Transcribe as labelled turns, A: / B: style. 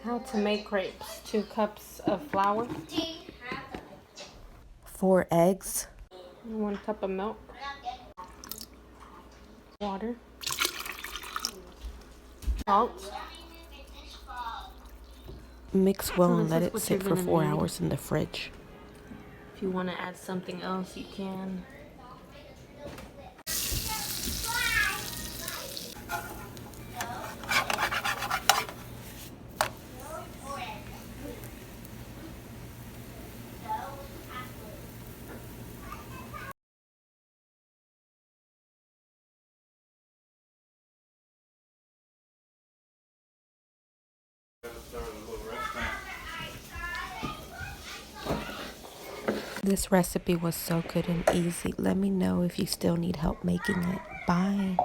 A: How to make crepes. 2 cups of flour,
B: 4 eggs,
A: 1 cup of milk, water, salt.
B: mix well
A: So
B: and
A: this
B: let
A: is
B: it
A: what you're
B: sit for
A: gonna
B: 4
A: need.
B: hours in the fridge.
A: If you want to add something else, you can.
B: This recipe was so good and easy. Let me know if you still need help making it. Bye.